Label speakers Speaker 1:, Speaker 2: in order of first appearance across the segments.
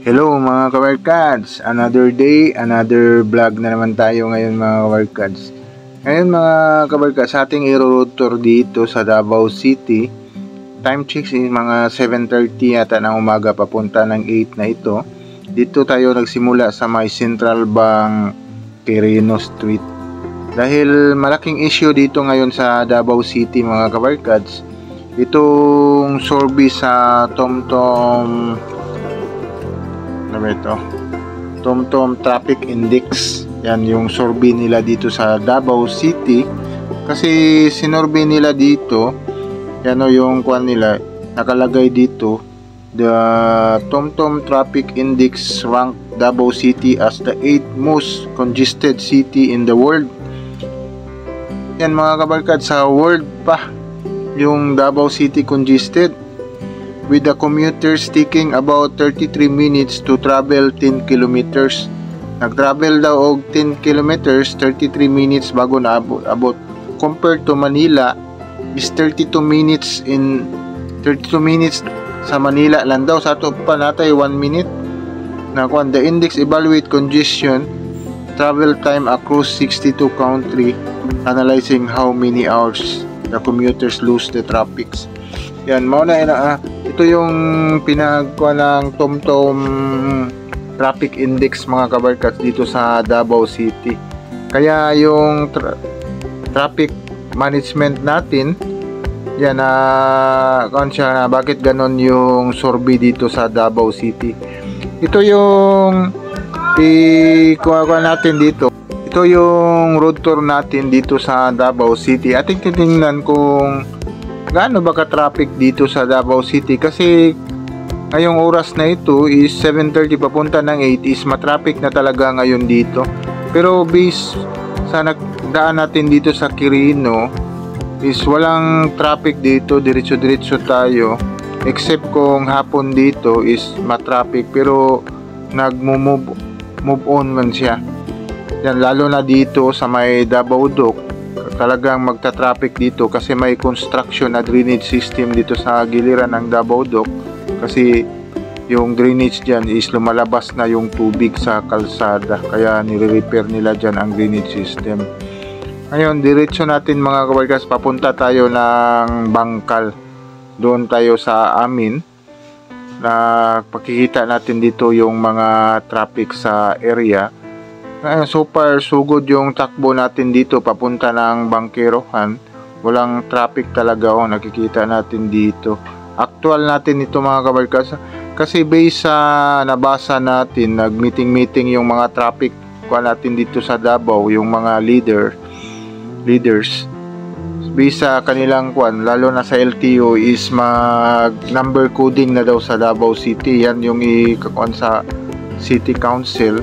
Speaker 1: Hello mga kabarkads! Another day, another vlog na naman tayo ngayon mga kabarkads. Ngayon mga kabarkads, ating i-road tour dito sa Davao City. Time check is mga 7:30 yata ng umaga papunta ng 8 na ito. Dito tayo nagsimula sa may Central Bank Quirino Street. Dahil malaking issue dito ngayon sa Davao City mga kabarkads, itong service sa TomTom TomTom Traffic Index. Yan yung survey nila dito sa Davao City. Kasi sinorvey nila dito, yan o yung kuan nila, nakalagay dito, the TomTom Traffic Index ranked Davao City as the 8th most congested city in the world. Yan mga kabarkad, sa world pa yung Davao City congested, with the commuters taking about 33 minutes to travel 10 kilometers. Nag-travel daw og 10 kilometers, 33 minutes bago na abot. Compared to Manila is 32 minutes sa Manila lang daw. Sa ato pa natay 1 minute. Na kung the index evaluate congestion travel time across 62 country, analyzing how many hours the commuters lose the traffics. Yan, ito yung pinagkuha ng TomTom Traffic Index mga kabarkats dito sa Davao City. Kaya yung traffic management natin, yan bakit ganon yung survey dito sa Davao City. Ito yung ikuha natin dito. Ito yung road tour natin dito sa Davao City. Ating titingnan kung gaano ba ka-traffic dito sa Davao City, kasi ngayong oras na ito is 7:30 papunta ng 8 is matraffic na talaga ngayon dito. Pero based sa nagdaan natin dito sa Quirino is walang traffic dito, diretso-diretso tayo, except kung hapon dito is matraffic, pero move on man siya. Yan, lalo na dito sa may Davao Dock, talagang magta-traffic dito kasi may construction na drainage system dito sa giliran ng Davao Dock, kasi yung drainage dyan is lumalabas na yung tubig sa kalsada, kaya nire-repair nila dyan ang drainage system. Ngayon, diretso natin mga kabarkas, papunta tayo ng Bangkal. Doon tayo sa amin na pakikita natin dito yung mga traffic sa area. So far, so good yung takbo natin dito papunta ng Bangkerohan. Walang traffic talaga nakikita natin dito. Actual natin ito mga kabarkas, kasi based sa nabasa natin, nag-meeting yung mga traffic natin dito sa Davao, yung mga leaders. Based sa kanilang lalo na sa LTO is mag number coding na daw sa Davao City. Yan yung ikakuan sa City Council.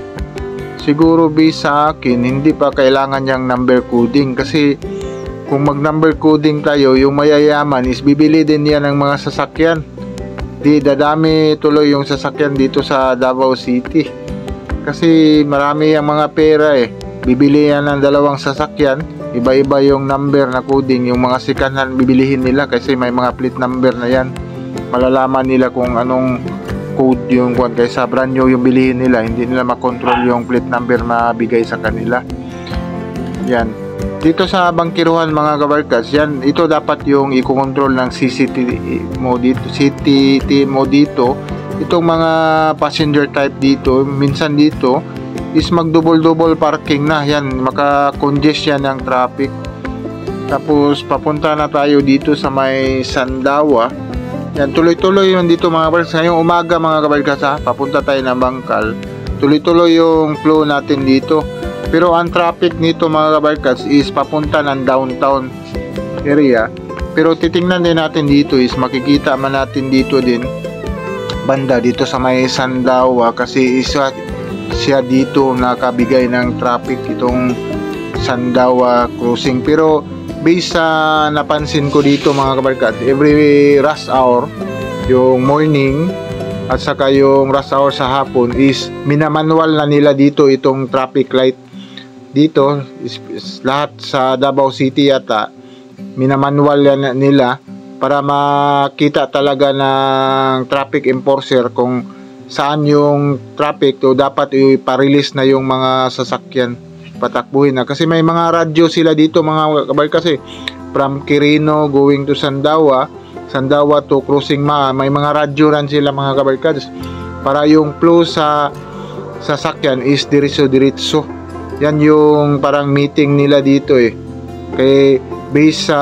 Speaker 1: Siguro based sa akin, hindi pa kailangan yung number coding, kasi kung mag number coding tayo, yung mayayaman is bibili din yan ng mga sasakyan. Di dadami tuloy yung sasakyan dito sa Davao City, kasi marami yung mga pera bibili yan ng dalawang sasakyan, iba-iba yung number na coding. Yung mga sikanhan bibilihin nila kasi may mga plate number na yan, malalaman nila kung anong code yung kaysa brand new yung bilihin nila, hindi nila makontrol yung plate number na bigay sa kanila. Yan, dito sa Bangkerohan mga kabarkas, yan, ito dapat yung i-control ng CCTV mo dito. Itong mga passenger type dito, minsan dito is mag-double parking na, yan, maka-congest yan ng traffic. Tapos papunta na tayo dito sa may Sandawa. Yan, tuloy-tuloy yun dito mga kabarkas. Ngayong umaga mga kabarkas, papunta tayo ng Bangkal. Tuloy-tuloy yung flow natin dito. Pero ang traffic nito mga kabarkas is papunta ng downtown area. Pero titingnan din natin dito is makikita man natin dito din banda dito sa may Sandawa, kasi siya dito nakabigay ng traffic, itong Sandawa crossing. Pero based sa napansin ko dito mga kabarkat, every rush hour, yung morning at saka yung rush hour sa hapon is minamanual na nila dito itong traffic light. Dito is lahat sa Davao City yata minamanual nila para makita talaga ng traffic enforcer kung saan yung traffic, o dapat ipa-release na yung mga sasakyan, patakbuhin na. Kasi may mga radyo sila dito mga kabal, kasi from Quirino going to Sandawa to Crossing Maa, may mga radyo ran sila mga kabarkads, para yung flow sa sasakyan is diretso. Yan yung parang meeting nila dito kaya based sa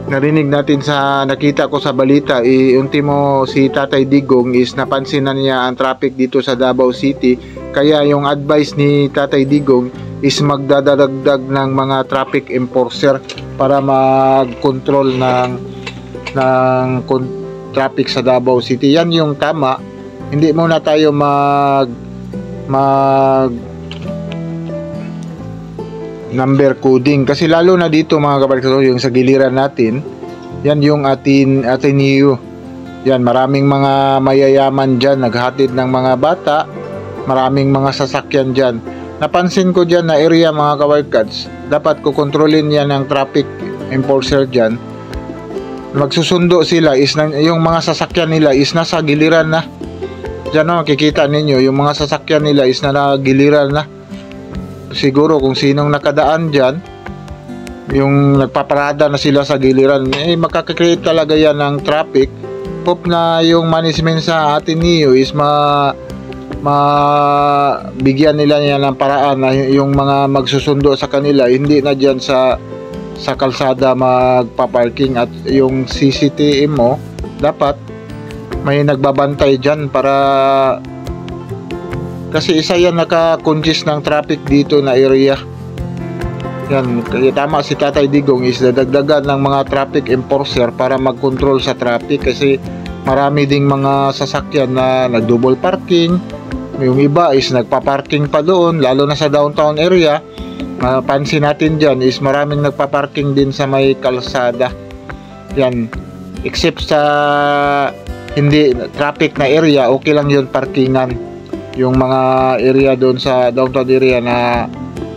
Speaker 1: narinig natin, sa nakita ko sa balita, ultimo si Tatay Digong is napansin na niya ang traffic dito sa Davao City, kaya yung advice ni Tatay Digong is magdadagdag ng mga traffic enforcer para mag-control ng traffic sa Davao City. Yan yung tama. Hindi muna tayo mag number coding, kasi lalo na dito mga kabarkado, yung sa giliran natin, yan yung Ateneo. Yan, maraming mga mayayaman dyan, naghatid ng mga bata, maraming mga sasakyan dyan. Napansin ko dyan na area mga kabarkads, dapat kukontrolin yan ng traffic enforcer dyan. Magsusundo sila, yung mga sasakyan nila is nasa giliran na. Dyan makikita ninyo, yung mga sasakyan nila is na giliran na. Siguro kung sinong nakadaan dyan, yung nagpaparada na sila sa giliran, makakakreate talaga yan ng traffic. Hope na yung management sa Ateneo is bigyan nila niya ng paraan na yung mga magsusundo sa kanila hindi na dyan sa kalsada magpa-parking, at yung CCTV mo dapat may nagbabantay dyan, para kasi isa yan naka-congest ng traffic dito na area. Yan, kaya tama si Tatay Digong is dadagdagan ng mga traffic enforcer para mag-control sa traffic, kasi marami ding mga sasakyan na nag-double parking. Yung iba is nagpa-parking pa doon, lalo na sa downtown area. Mapansin natin dyan is maraming nagpa-parking din sa may kalsada. Yan, except sa hindi traffic na area, okay lang yun parkingan. Yung mga area doon sa downtown area na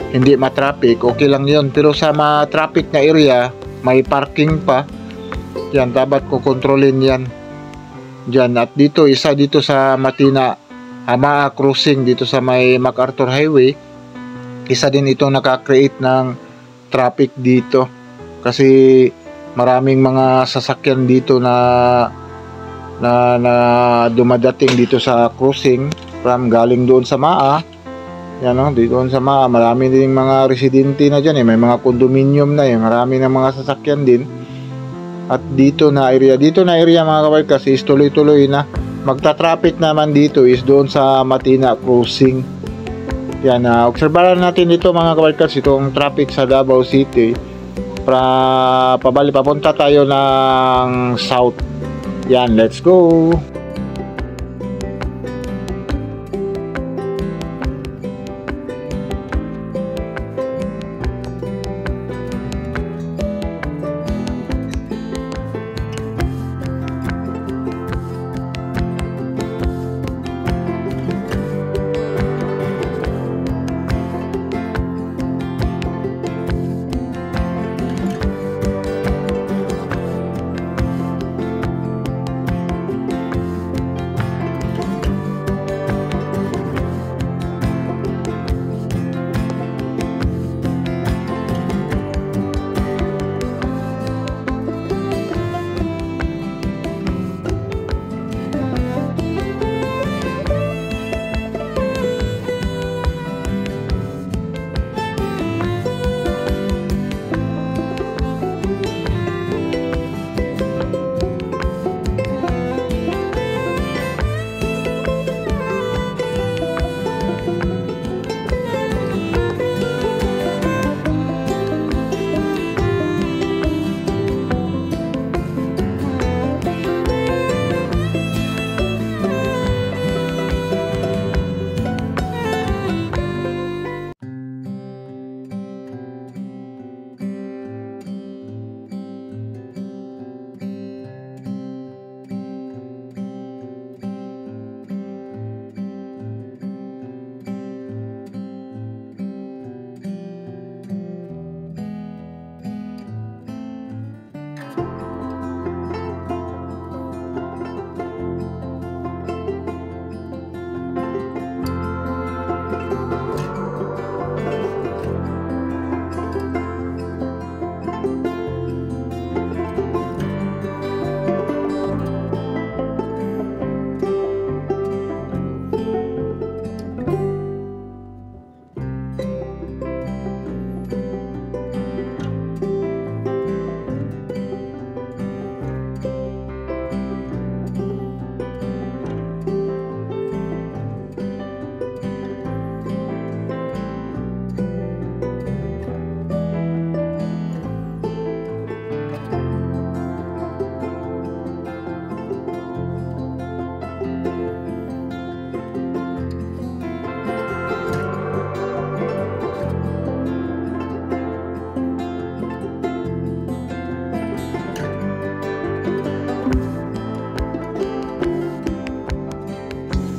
Speaker 1: hindi ma-traffic, okay lang yun. Pero sa ma-traffic na area, may parking pa. Yan, dapat ko kontrolin yan dyan. At dito, isa dito sa Matina Hamaa Crossing, dito sa may MacArthur Highway, isa din itong naka-create ng traffic dito. Kasi maraming mga sasakyan dito na dumadating dito sa crossing from galing doon sa Maa. Yan dito sa Maa, marami din mga residente na dyan may mga condominium na marami na mga sasakyan din. At dito na area mga kabarkas is tuloy-tuloy na. Magta-traffic naman dito is doon sa Matina Crossing. Yan, obserbahan natin dito mga kabarkas, itong traffic sa Davao City. Papunta tayo ng south. Yan, let's go!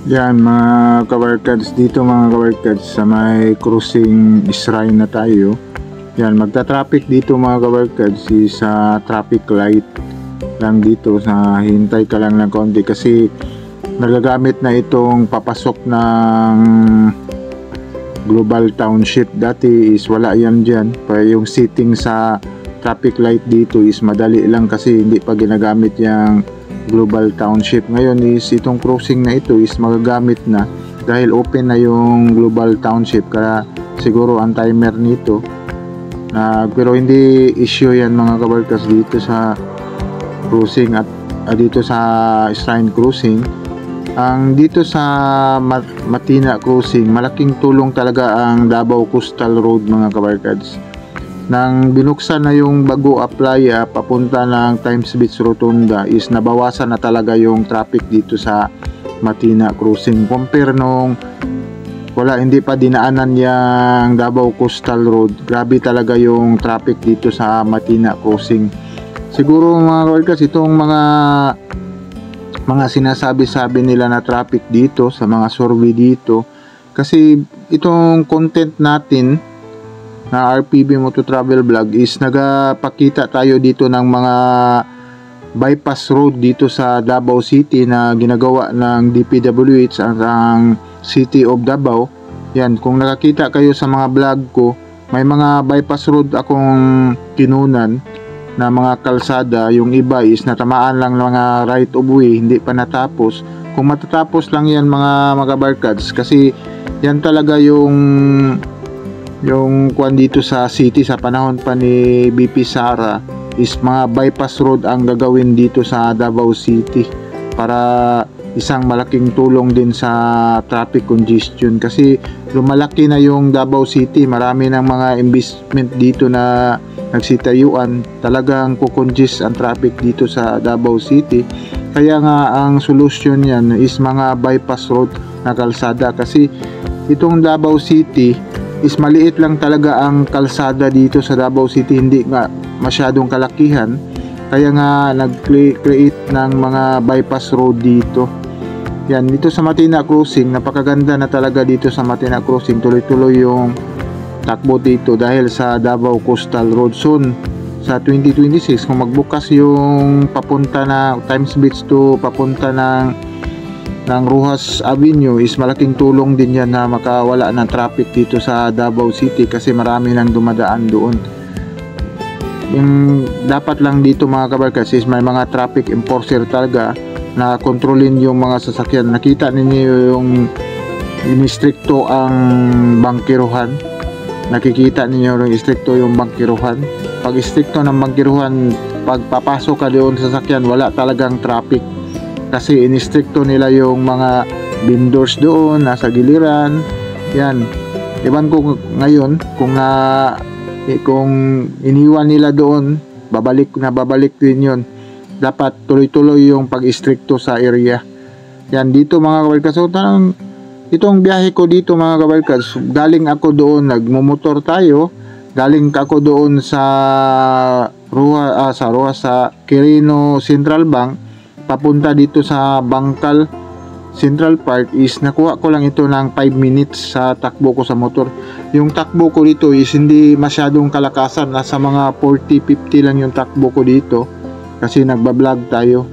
Speaker 1: Yan mga kabarkads, dito mga kabarkads sa may crossing shrine na tayo. Yan, magta-traffic dito mga kabarkads sa traffic light lang dito, sa hintay ka lang ng konti kasi nagagamit na itong papasok ng Global Township. Dati is wala yan dyan, pa yung sitting sa traffic light dito is madali lang kasi hindi pa ginagamit yung Global Township. Ngayon is itong crossing na ito is magagamit na dahil open na yung Global Township, kaya siguro ang timer nito pero hindi issue yan mga kabarkas dito sa crossing at dito sa Shrine Crossing. Ang dito sa Matina Crossing, malaking tulong talaga ang Davao Coastal Road mga kabarkads. Nang binuksan na yung Bago Playa papunta ng Times Beach Rotunda is nabawasan na talaga yung traffic dito sa Matina Crossing compare nung hindi pa dinaanan yung Davao Coastal Road. Grabe talaga yung traffic dito sa Matina Crossing. Siguro mga kabarkas, itong mga sinasabi-sabi nila na traffic dito sa mga survey dito, kasi itong content natin na RPB Moto Travel Vlog is nagapakita tayo dito ng mga bypass road dito sa Davao City na ginagawa ng DPWH ang City of Davao. Yan, kung nakakita kayo sa mga vlog ko, may mga bypass road akong kinunan na mga kalsada. Yung iba is natamaan lang mga right of way, hindi pa natapos. Kung matatapos lang yan mga barkads, kasi yan talaga yung kuan dito sa city sa panahon pa ni BP Sara is mga bypass road ang gagawin dito sa Davao City para isang malaking tulong din sa traffic congestion, kasi lumalaki na yung Davao City, marami ng mga investment dito na nagsitayuan, talagang kukongest ang traffic dito sa Davao City. Kaya nga ang solusyon yan is mga bypass road na kalsada, kasi itong Davao City is maliit lang talaga ang kalsada dito sa Davao City, hindi nga masyadong kalakihan, kaya nga nag-create ng mga bypass road dito. Yan, dito sa Matina Crossing, napakaganda na talaga dito sa Matina Crossing, tuloy-tuloy yung takbo dito dahil sa Davao Coastal Road. Soon sa 2026 kung magbukas yung papunta na Times Beach to papunta ng Rojas Avenue is malaking tulong din yan na makawala ng traffic dito sa Davao City, kasi marami nang dumadaan doon. Yung dapat lang dito mga kabarkas is may mga traffic enforcer talaga na kontrolin yung mga sasakyan. Nakita ninyo yung inistrikto ang bangkiruhan, nakikita ninyo yung istrikto yung bangkiruhan. Pag istrikto ng bangkiruhan, pag papasok ka doon sa sasakyan, wala talagang traffic kasi inistrikto nila yung mga vendors doon nasa giliran. Yan, iban ko ngayon kung iniwan nila doon, babalik din yun. Dapat tuloy-tuloy yung pag-istrikto sa area. Yan, dito mga kabarkas, so itong biyahe ko dito mga kabarkas, galing ako doon, nagmumotor tayo, galing ako doon sa Quirino Central Bank papunta dito sa Bangkal Central Park is nakuha ko lang ito ng 5 minutes sa takbo ko sa motor. Yung takbo ko dito is hindi masyadong kalakasan, nasa mga 40-50 lang yung takbo ko dito kasi nagbablog tayo.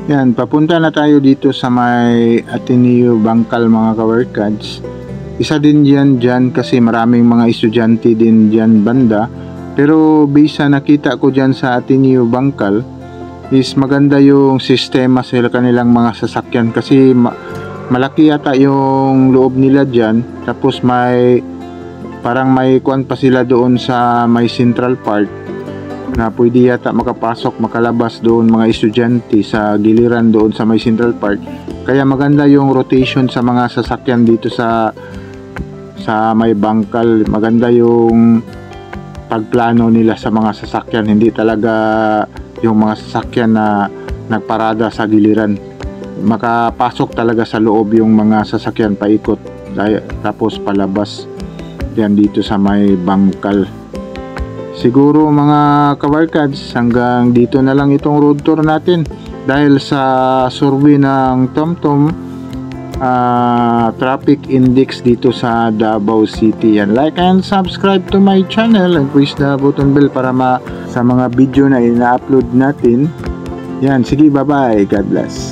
Speaker 1: Yan, papunta na tayo dito sa may Ateneo Bangkal mga kabarkads. Isa din dyan kasi maraming mga estudyante din dyan banda. Pero based sa nakita ko dyan sa Ateneo Bangkal is maganda yung sistema sa kanilang mga sasakyan kasi malaki yata yung loob nila dyan. Tapos parang may kuwan pa sila doon sa may Central Park na pwede yata makalabas doon mga estudyante sa giliran doon sa may Central Park. Kaya maganda yung rotation sa mga sasakyan dito sa may Bangkal. Maganda yung pagplano nila sa mga sasakyan. Hindi talaga yung mga sasakyan na nagparada sa giliran. Makapasok talaga sa loob yung mga sasakyan paikot, tapos palabas yan dito sa may bangkal. Siguro mga kabarkads, hanggang dito na lang itong road tour natin dahil sa survey ng TomTom traffic index dito sa Davao City. Yan, like and subscribe to my channel and press the button bell para sa mga video na ina-upload natin. Yan, sige, bye bye, God bless.